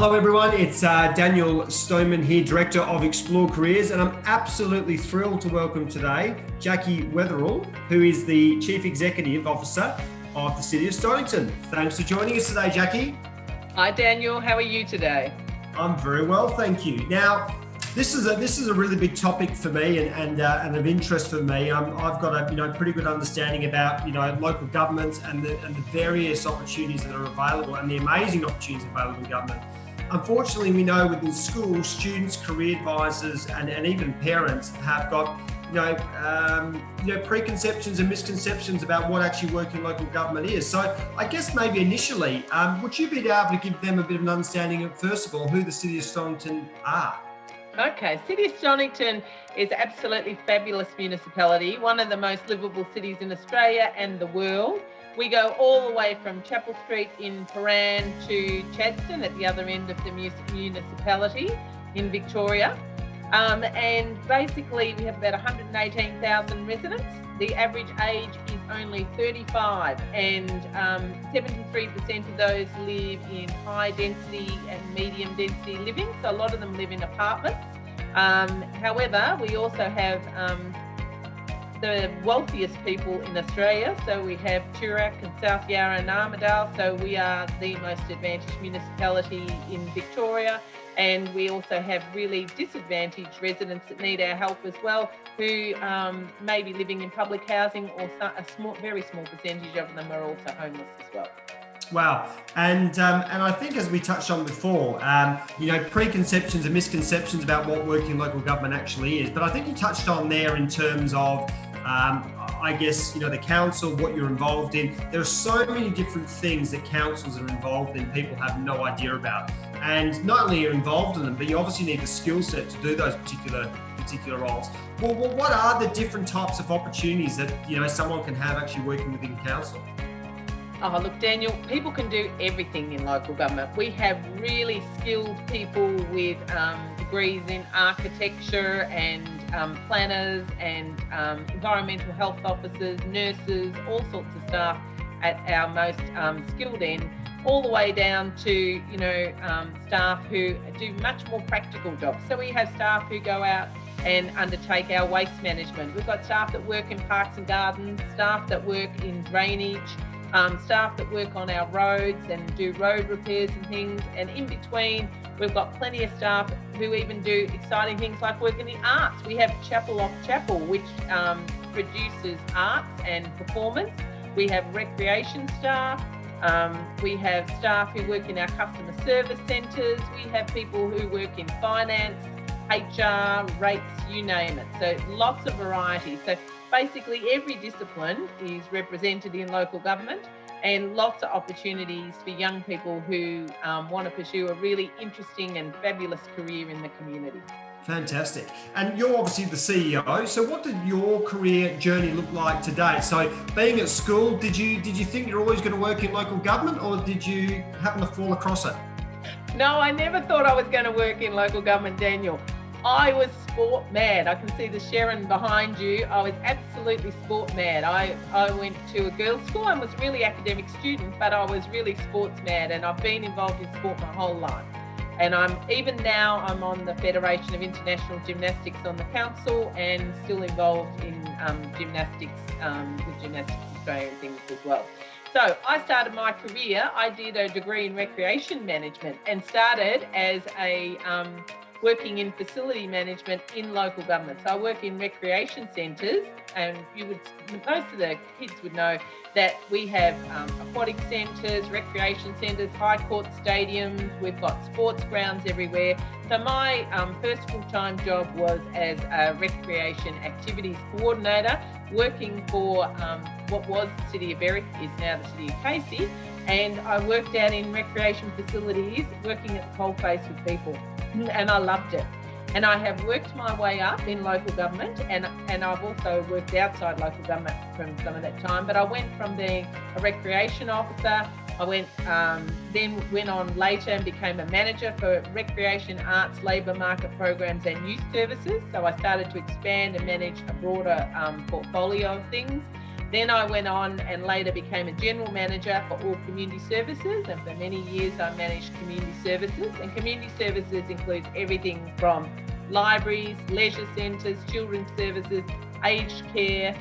Hello everyone, it's Daniel Stoneman here, Director of Explore Careers, and I'm absolutely thrilled to welcome today Jacqui Weatherill, who is the Chief Executive Officer of the City of Stonnington. Thanks for joining us today, Jacqui. Hi Daniel, how are you today? I'm very well, thank you. Now, this is a really big topic for me and of interest for me. I've got a pretty good understanding about local governments and the various opportunities that are available and the amazing opportunities available in government. Unfortunately, we know within schools, students, career advisors, and even parents have got preconceptions and misconceptions about what actually working local government is. So I guess maybe initially, would you be able to give them a bit of an understanding of, first of all, who the City of Stonnington are? Okay, City of Stonnington is absolutely fabulous municipality, one of the most livable cities in Australia and the world. We go all the way from Chapel Street in Prahran to Chadstone at the other end of the municipality in Victoria. And basically we have about 118,000 residents. The average age is only 35 and 73% of those live in high density and medium density living. So a lot of them live in apartments. However, we also have the wealthiest people in Australia. So we have Toorak and South Yarra and Armadale. So we are the most advantaged municipality in Victoria. And we also have really disadvantaged residents that need our help as well, who may be living in public housing, or very small percentage of them are also homeless as well. Wow. And I think, as we touched on before, preconceptions and misconceptions about what working local government actually is. But I think you touched on there in terms of, the council, what you're involved in. There are so many different things that councils are involved in, people have no idea about. And not only are you involved in them, but you obviously need the skill set to do those particular roles. Well, what are the different types of opportunities that someone can have actually working within council? Oh, look, Daniel, people can do everything in local government. We have really skilled people with degrees in architecture and planners and environmental health officers, nurses, all sorts of staff at our most skilled end, all the way down to staff who do much more practical jobs. So we have staff who go out and undertake our waste management. We've got staff that work in parks and gardens, staff that work in drainage, staff that work on our roads and do road repairs and things. And in between, we've got plenty of staff who even do exciting things like work in the arts. We have Chapel Off Chapel, which produces arts and performance. We have recreation staff. We have staff who work in our customer service centres. We have people who work in finance, HR, rates, you name it. So lots of variety. So basically every discipline is represented in local government, and lots of opportunities for young people who want to pursue a really interesting and fabulous career in the community. Fantastic. And you're obviously the CEO. So what did your career journey look like today? So being at school, did you think you're always going to work in local government, or did you happen to fall across it? No, I never thought I was going to work in local government, Daniel. I was sport mad. I can see the Sharon behind you. I was absolutely sport mad. I went to a girls' school and was a really academic student, but I was really sports mad, and I've been involved in sport my whole life. And I'm on the Federation of International Gymnastics on the council, and still involved in gymnastics with Gymnastics Australia and things as well. So I started my career, I did a degree in recreation management and started as a working in facility management in local government. So I work in recreation centres, and most of the kids would know that we have aquatic centres, recreation centres, high court stadiums, we've got sports grounds everywhere. So my first full-time job was as a recreation activities coordinator, working for what was the City of Berwick, is now the City of Casey, and I worked out in recreation facilities, working at the coalface with people, and I loved it. And I have worked my way up in local government, and I've also worked outside local government from some of that time. But I went from being a recreation officer, then went on later and became a manager for recreation, arts, labour market programs and youth services. So I started to expand and manage a broader portfolio of things. Then I went on and later became a general manager for all community services, and for many years I managed community services, and community services includes everything from libraries, leisure centres, children's services, aged care,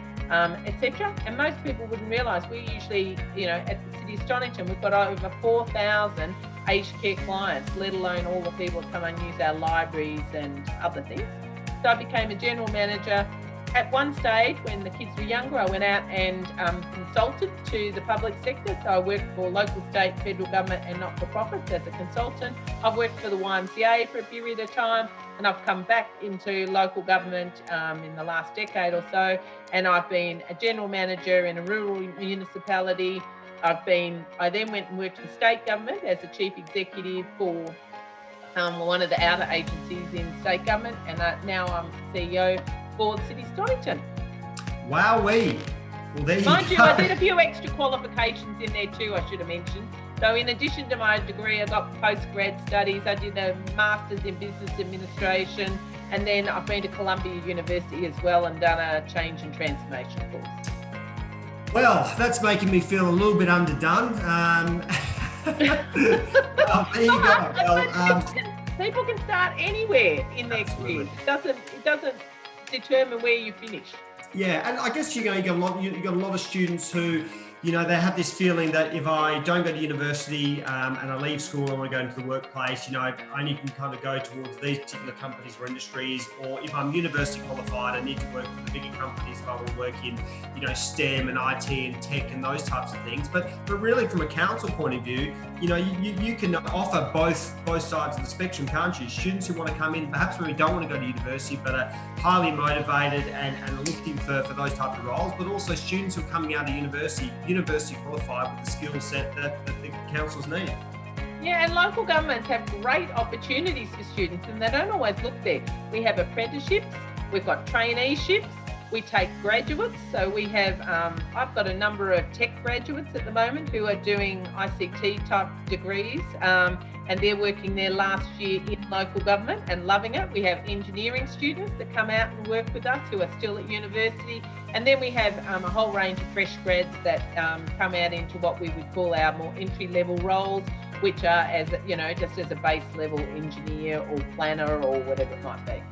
etc. And most people wouldn't realise we usually, at the City of Stonnington, we've got over 4,000 aged care clients, let alone all the people that come and use our libraries and other things. So I became a general manager. At one stage, when the kids were younger, I went out and consulted to the public sector. So I worked for local, state, federal government and not-for-profits as a consultant. I've worked for the YMCA for a period of time, and I've come back into local government in the last decade or so, and I've been a general manager in a rural municipality. I then went and worked for state government as a chief executive for one of the outer agencies in state government, and now I'm CEO for the City of Stonnington. Wowee. Well, there you Mind go. you, I did a few extra qualifications in there too, I should have mentioned. So in addition to my degree, I got postgrad studies. I did a Master's in Business Administration, and then I've been to Columbia University as well and done a change and transformation course. Well, that's making me feel a little bit underdone. There you go. Well, people can start anywhere in their career. It doesn't determine where you finish. yeah, and I guess you got a lot of students who, they have this feeling that if I don't go to university and I leave school, I want to go into the workplace, I only can kind of go towards these particular companies or industries, or if I'm university qualified, I need to work for the bigger companies if I want to work in, STEM and IT and tech and those types of things. But really from a council point of view, you can offer both sides of the spectrum, can't you? Students who want to come in, perhaps when we don't want to go to university, but are highly motivated and looking for those types of roles, but also students who are coming out of university qualified with the skill set that the councils need. Yeah, and local governments have great opportunities for students, and they don't always look there. We have apprenticeships, we've got traineeships, we take graduates. So we have, I've got a number of tech graduates at the moment who are doing ICT type degrees, and they're working their last year in local government and loving it. We have engineering students that come out and work with us who are still at university. And then we have a whole range of fresh grads that come out into what we would call our more entry-level roles, which are just as a base level engineer or planner or whatever it might be.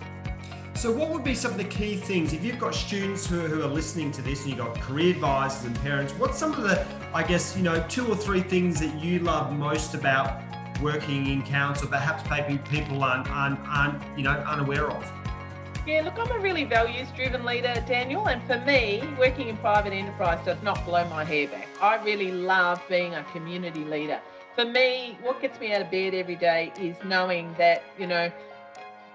So what would be some of the key things, if you've got students who are listening to this and you've got career advisors and parents, what's some of the, 2 or 3 things that you love most about working in council, perhaps maybe people aren't unaware of? Yeah, look, I'm a really values-driven leader, Daniel, and for me, working in private enterprise does not blow my hair back. I really love being a community leader. For me, what gets me out of bed every day is knowing that,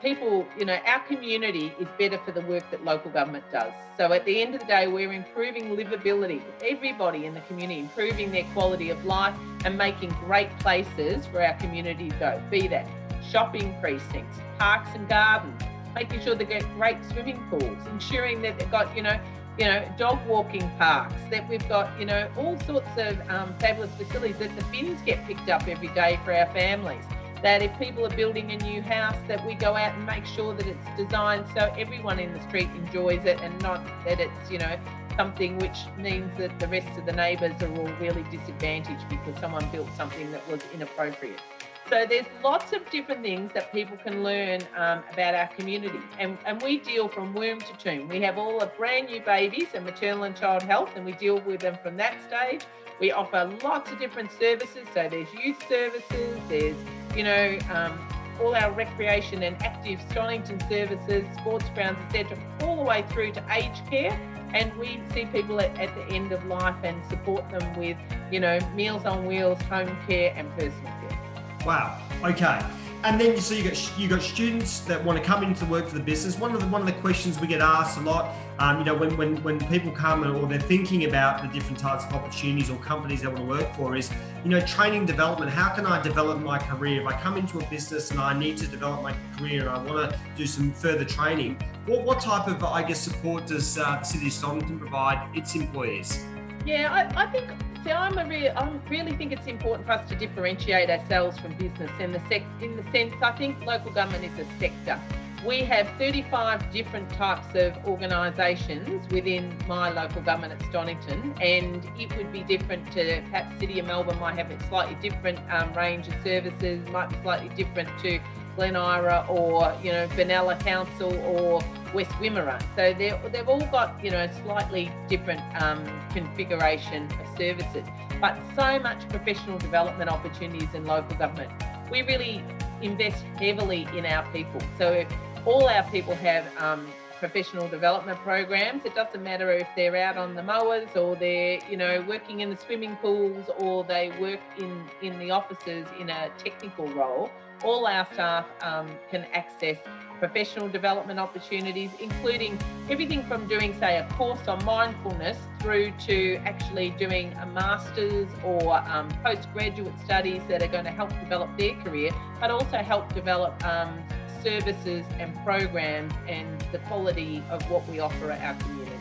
people, our community is better for the work that local government does. So at the end of the day, we're improving livability. Everybody in the community, improving their quality of life and making great places for our community to go. Be that shopping precincts, parks and gardens, making sure they get great swimming pools, ensuring that they've got, dog walking parks, that we've got, all sorts of fabulous facilities, that the bins get picked up every day for our families. That if people are building a new house, that we go out and make sure that it's designed so everyone in the street enjoys it, and not that it's, something which means that the rest of the neighbours are all really disadvantaged because someone built something that was inappropriate. So there's lots of different things that people can learn about our community, and we deal from womb to tomb. We have all the brand new babies and maternal and child health, and we deal with them from that stage. We offer lots of different services. So there's youth services, there's all our recreation and active Stonnington services, sports grounds, etc., all the way through to aged care. And we see people at the end of life and support them with, Meals on Wheels, home care and personal care. Wow. Okay. And then so you got students that want to come into work for the business. One of the questions we get asked a lot, when people come or they're thinking about the different types of opportunities or companies they want to work for is, training development. How can I develop my career? If I come into a business and I need to develop my career and I want to do some further training, what type of support does the City of Stonnington provide its employees? Yeah, I think. See, I really think it's important for us to differentiate ourselves from business in the sense I think local government is a sector. We have 35 different types of organisations within my local government at Stonnington, and it would be different to perhaps City of Melbourne might have a slightly different range of services, might be slightly different to Glen Iris or, Vanilla Council or West Wimmera. So they've all got, slightly different configuration of services, but so much professional development opportunities in local government. We really invest heavily in our people. So all our people have professional development programs. It doesn't matter if they're out on the mowers or they're, working in the swimming pools or they work in the offices in a technical role. All our staff can access professional development opportunities, including everything from doing, say, a course on mindfulness through to actually doing a master's or postgraduate studies that are going to help develop their career, but also help develop services and programs and the quality of what we offer at our community.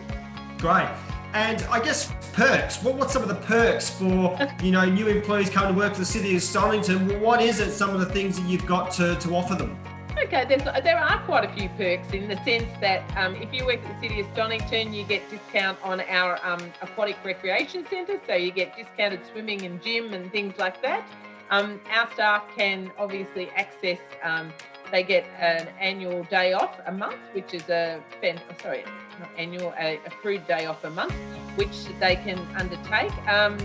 Great. And I guess perks. What's some of the perks for new employees coming to work for the City of Stonnington? What is it? Some of the things that you've got to offer them? Okay, there are quite a few perks in the sense that if you work at the City of Stonnington, you get discount on our aquatic recreation centre, so you get discounted swimming and gym and things like that. Our staff can obviously access. They get an annual day off a month, which is accrued day off a month, which they can undertake.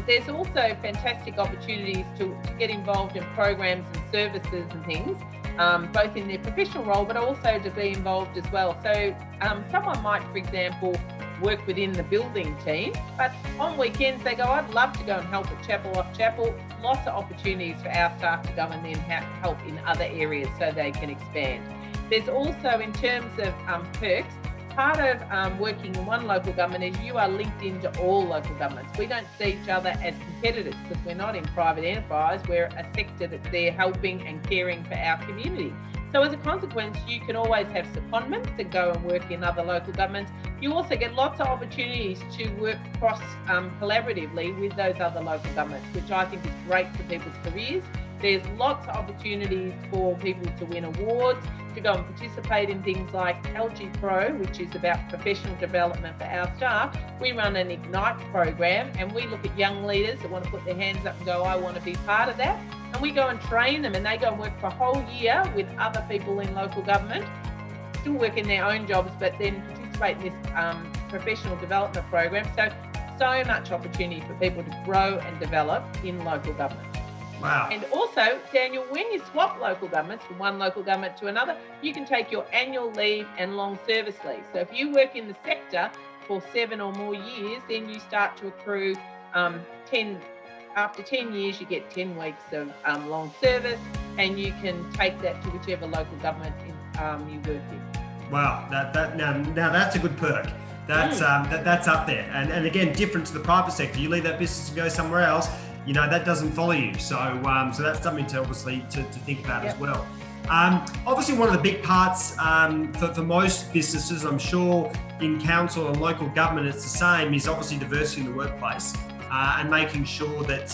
There's also fantastic opportunities to get involved in programs and services and things, both in their professional role, but also to be involved as well. So someone might, for example, work within the building team, but on weekends they go, I'd love to go and help at chapel off chapel. Lots of opportunities for our staff to go and then help in other areas so they can expand. There's also, in terms of perks, part of working in one local government is you are linked into all local governments. We don't see each other as competitors because we're not in private enterprise. We're a sector that's there helping and caring for our community. So as a consequence, you can always have secondments to go and work in other local governments. You also get lots of opportunities to work cross collaboratively with those other local governments, which I think is great for people's careers. There's lots of opportunities for people to win awards, to go and participate in things like LG Pro, which is about professional development for our staff. We run an Ignite program and we look at young leaders that want to put their hands up and go, I want to be part of that. And we go and train them and they go and work for a whole year with other people in local government, still work in their own jobs, but then participate in this professional development program. So much opportunity for people to grow and develop in local government. Wow. And also, Daniel, when you swap local governments from one local government to another, you can take your annual leave and long service leave. So if you work in the sector for 7 or more years, then you start to accrue after 10 years, you get 10 weeks of long service, and you can take that to whichever local government you work in. Wow, now that's a good perk. That's up there, and again, different to the private sector. You leave that business and go somewhere else, that doesn't follow you. So that's something to obviously to think about as well. Obviously, one of the big parts for most businesses, I'm sure in council and local government, it's the same, is obviously diversity in the workplace. And making sure that,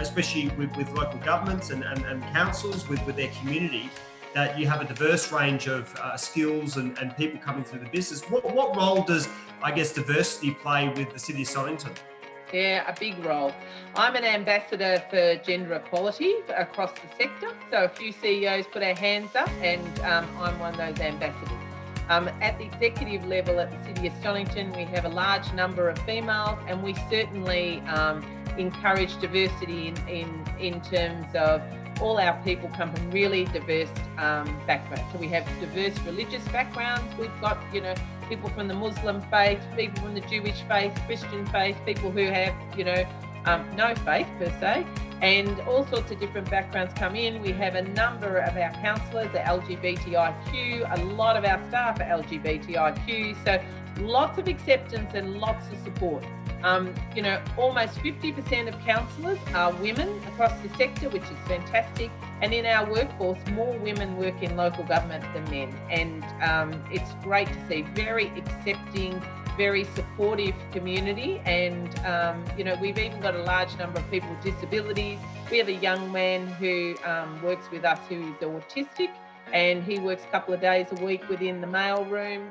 especially with local governments and councils, with their community, that you have a diverse range of skills and people coming through the business. What role does, I guess, diversity play with the City of Stonnington? Yeah, a big role. I'm an ambassador for gender equality across the sector. So a few CEOs put our hands up and I'm one of those ambassadors. At the executive level at the City of Stonnington, we have a large number of females, and we certainly encourage diversity in terms of all our people come from really diverse backgrounds. So we have diverse religious backgrounds. We've got, people from the Muslim faith, people from the Jewish faith, Christian faith, people who have, no faith per se, and all sorts of different backgrounds come in. We have a number of our councillors are LGBTIQ, a lot of our staff are LGBTIQ, so lots of acceptance and lots of support. Almost 50% of councillors are women across the sector, which is fantastic. And in our workforce, more women work in local government than men. And it's great to see very accepting, very supportive community. And, we've even got a large number of people with disabilities. We have a young man who works with us who is autistic. and he works a couple of days a week within the mailroom.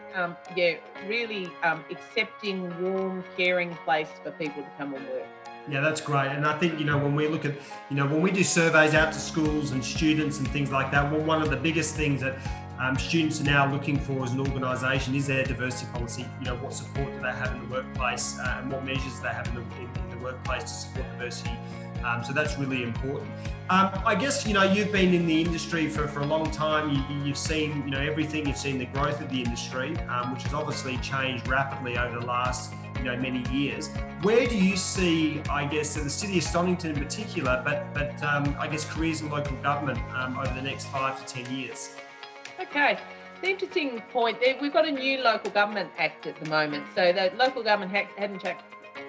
Really accepting, warm, caring place for people to come and work. Yeah, that's great. And I think, when we look at, when we do surveys out to schools and students and things like that, well, one of the biggest things that students are now looking for as an organisation is their diversity policy. What support do they have in the workplace, and what measures do they have in the workplace to support diversity. So that's really important. I guess, you've been in the industry for a long time. You've seen, everything. You've seen the growth of the industry, which has obviously changed rapidly over the last, many years. Where do you see, I guess, the City of Stonnington in particular, but I guess careers in local government over the next 5 to 10 years? Okay. It's an interesting point. We've got a new Local Government Act at the moment. So the Local Government Act hadn't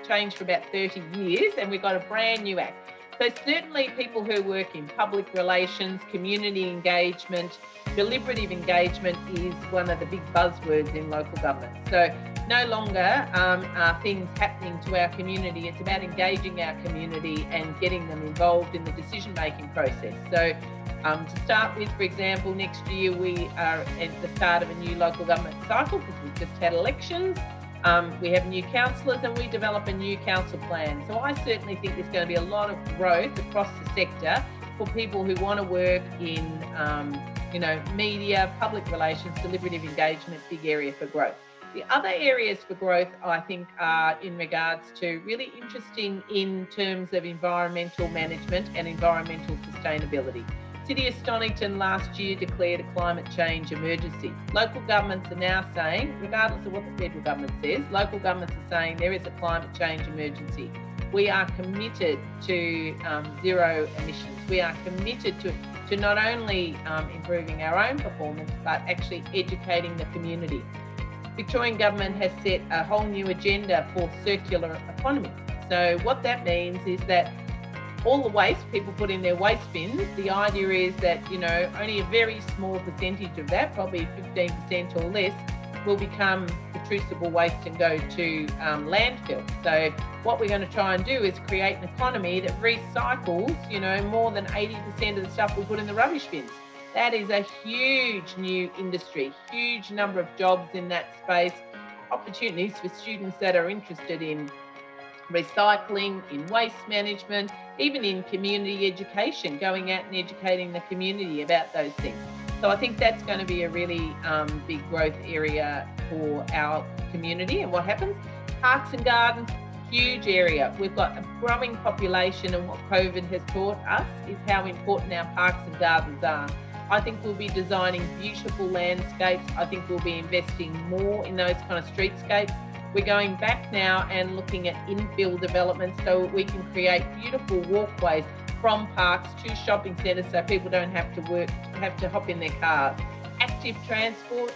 changed for about 30 years, and we've got a brand new act. So certainly people who work in public relations, community engagement, deliberative engagement is one of the big buzzwords in local government. So no longer are things happening to our community. It's about engaging our community and getting them involved in the decision-making process. So to start with, for example, next year we are at the start of a new local government cycle because we've just had elections. We have new councillors and we develop a new council plan. So I certainly think there's going to be a lot of growth across the sector for people who want to work in, media, public relations, deliberative engagement, big area for growth. The other areas for growth, I think, are in regards to really interesting in terms of environmental management and environmental sustainability. City of Stonnington last year declared a climate change emergency. Local governments are now saying, regardless of what the federal government says, local governments are saying there is a climate change emergency. We are committed to zero emissions. We are committed to not only improving our own performance, but actually educating the community. Victorian government has set a whole new agenda for circular economy. So what that means is that all the waste people put in their waste bins, the idea is that, only a very small percentage of that, probably 15% or less, will become detrusable waste and go to landfill. So what we're going to try and do is create an economy that recycles, more than 80% of the stuff we put in the rubbish bins. That is a huge new industry, huge number of jobs in that space, opportunities for students that are interested in recycling, in waste management, even in community education, going out and educating the community about those things. So I think that's going to be a really big growth area for our community. And what happens? Parks and gardens, huge area. We've got a growing population, and what COVID has taught us is how important our parks and gardens are. I think we'll be designing beautiful landscapes. I think we'll be investing more in those kind of streetscapes. We're going back now and looking at infill development so we can create beautiful walkways from parks to shopping centres so people don't have to hop in their cars. Active transport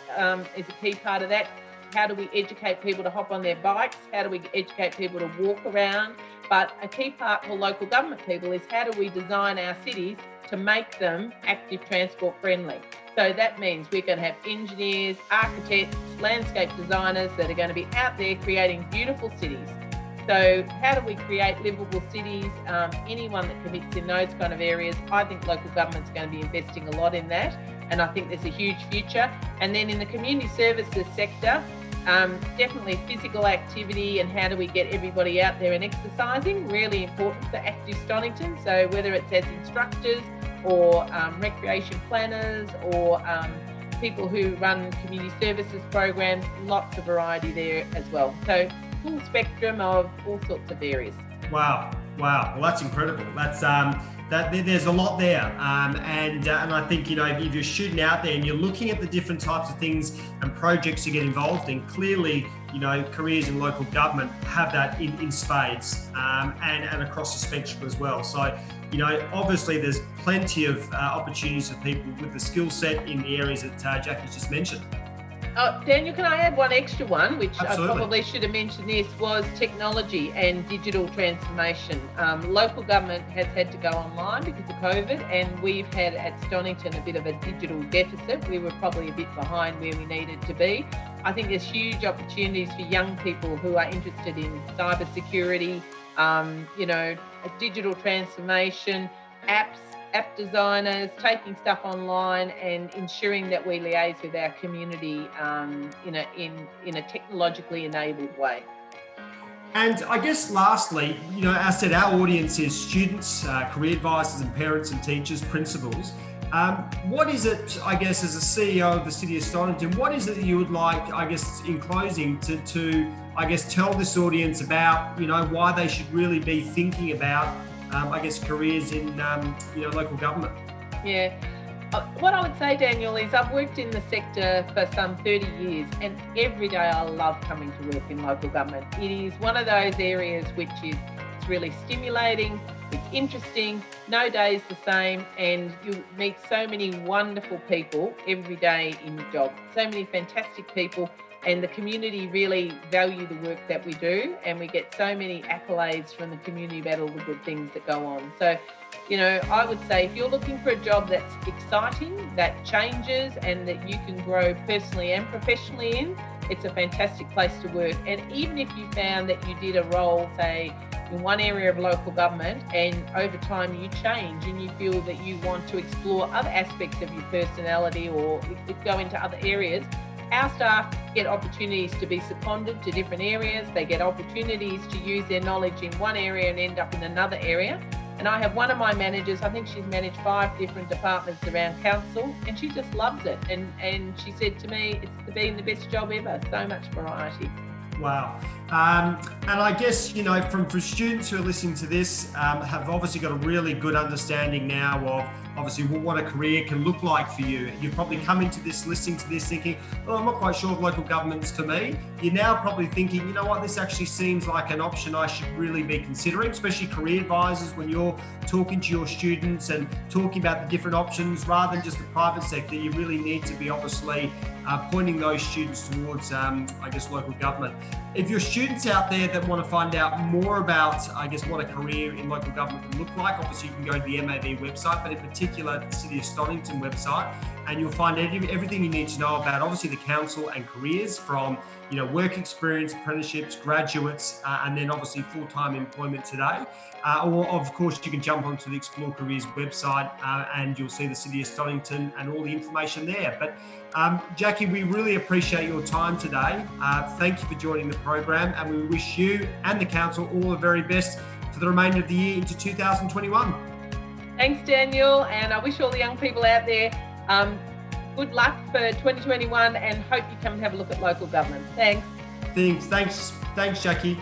is a key part of that. How do we educate people to hop on their bikes? How do we educate people to walk around? But a key part for local government people is how do we design our cities to make them active transport friendly? So that means we're going to have engineers, architects, landscape designers that are going to be out there creating beautiful cities. So how do we create livable cities? Anyone that commits in those kind of areas, I think local government's going to be investing a lot in that. And I think there's a huge future. And then in the community services sector, definitely physical activity and how do we get everybody out there and exercising, really important for Active Stonnington. So whether it's as instructors or recreation planners or people who run community services programs, lots of variety there as well. So full spectrum of all sorts of areas. Wow. Well, that's incredible. That's there's a lot there, and I think if you're shooting out there and you're looking at the different types of things and projects you get involved in, clearly careers in local government have that in spades, and across the spectrum as well. So obviously there's plenty of opportunities for people with the skill set in the areas that Jacqui's just mentioned. Oh, Daniel, can I add one extra one, which Absolutely. I probably should have mentioned this, was technology and digital transformation. Local government has had to go online because of COVID, and we've had at Stonnington a bit of a digital deficit. We were probably a bit behind where we needed to be. I think there's huge opportunities for young people who are interested in cybersecurity, digital transformation, apps, app designers, taking stuff online and ensuring that we liaise with our community in a technologically enabled way. And I guess lastly, as I said, our audience is students, career advisors and parents and teachers, principals. What is it, I guess, as a CEO of the City of Stonnington, what is it that you would like, I guess, in closing to I guess, tell this audience about, why they should really be thinking about, I guess, careers in, local government? Yeah. What I would say, Daniel, is I've worked in the sector for some 30 years and every day I love coming to work in local government. It is one of those areas which is it's really stimulating, it's interesting, no day is the same, and you meet so many wonderful people every day in your job. So many fantastic people, and the community really value the work that we do, and we get so many accolades from the community about all the good things that go on. So, I would say if you're looking for a job that's exciting, that changes, and that you can grow personally and professionally in, it's a fantastic place to work. And even if you found that you did a role, say, in one area of local government, and over time you change and you feel that you want to explore other aspects of your personality or go into other areas, our staff get opportunities to be seconded to different areas. They get opportunities to use their knowledge in one area and end up in another area. And I have one of my managers, I think she's managed 5 different departments around council, and she just loves it. And she said to me, it's been the best job ever, so much variety. Wow. And I guess, for students who are listening to this, have obviously got a really good understanding now of obviously what a career can look like for you. You've probably come into this, listening to this, thinking, I'm not quite sure if local government's for me. You're now probably thinking, this actually seems like an option I should really be considering, especially career advisors when you're talking to your students and talking about the different options rather than just the private sector. You really need to be obviously pointing those students towards, local government. If you're students out there that want to find out more about, what a career in local government can look like, obviously you can go to the MAV website, but in particular the City of Stonnington website, and you'll find everything you need to know about, obviously, the council and careers from, work experience, apprenticeships, graduates, and then obviously full-time employment today. Or of course, you can jump onto the Explore Careers website and you'll see the City of Stonnington and all the information there. But Jacqui, we really appreciate your time today. Thank you for joining the program, and we wish you and the council all the very best for the remainder of the year into 2021. Thanks, Daniel, and I wish all the young people out there good luck for 2021 and hope you come and have a look at local government. Thanks. Thanks, Jacqui.